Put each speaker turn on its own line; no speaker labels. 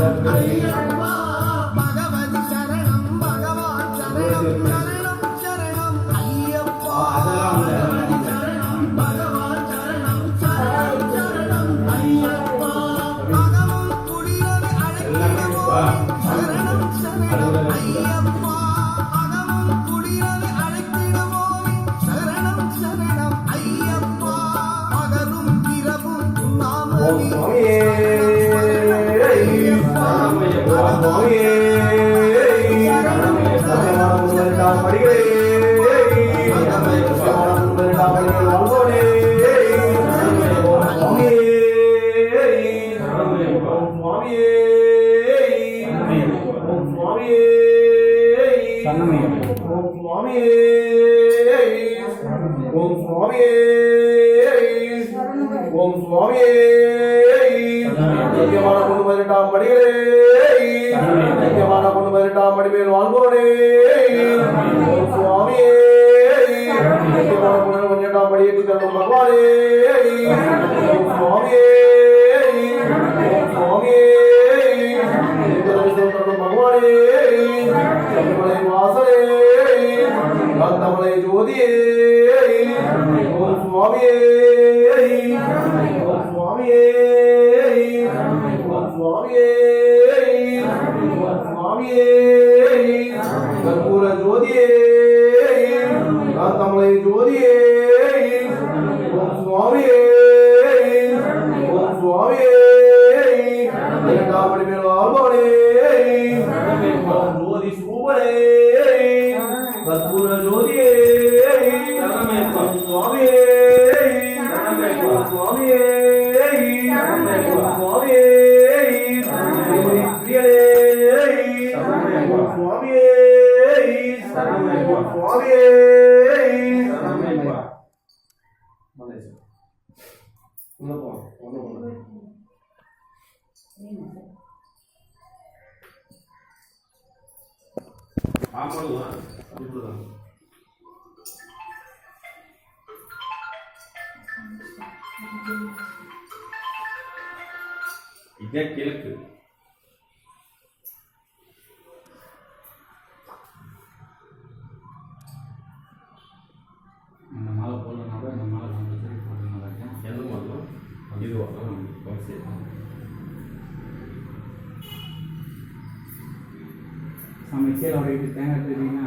ஐயப்பா பகவதி சரணம் பகவான் சரணம் சரணம் சரணம் ஐயப்பா பகவதி சரணம் பகவான் சரணம் சரணம் சரணம் ஐயப்பா பகவான் குடியரை அழைக்கிறோம் சரணம் சரணம் ஐயப்பா பகவான் குடியரை அழைக்கிறோம் சரணம் சரணம் ஐயப்பா பகலும் இரவும் நாமமே
ஓம் சுவாமியே ஐக்கியமான கொண்டு 18ஆம் படிகளே ஐக்கியமான கொண்டு 18ஆம் படி மேல் வாழ்வோனே ஓம் சுவாமியே ஐக்கியமான கொண்டு 18ஆம் படி ஏற்றி தரும் பகவானே ஓம் சுவாமியே ஓம் சுவாமியே தரும் பகவானே சபரிமலை வாசலே காந்தமலை ஜோதியே ஓம் சுவாமியே ஓம் சுவாமியே ஓம் சுவாமியே ஓம் சுவாமியே கற்பூர ஜோதியே காந்தமலை ஜோதியே ஓம் சுவாமியே ஓம் சுவாமியே 2ஆம் படி மேல் வாழ்வோனே ஜோதி சூபனே கற்பூர ஜோதியே ஓம் சுவாமியே ஓம் சுவாமியே ஓம் சுவாமியே ஜோதி பிரியனே ஓம் சுவாமியே ஓம் சுவாமியே
இதே கிழக்கு இந்த மாலை போடுறதுனால இந்த மாலை கம்பல்சரி போடுறதுனால எது வரலாம் இது வரலாம் சாமி கீழே தேங்காய் தெரியுங்க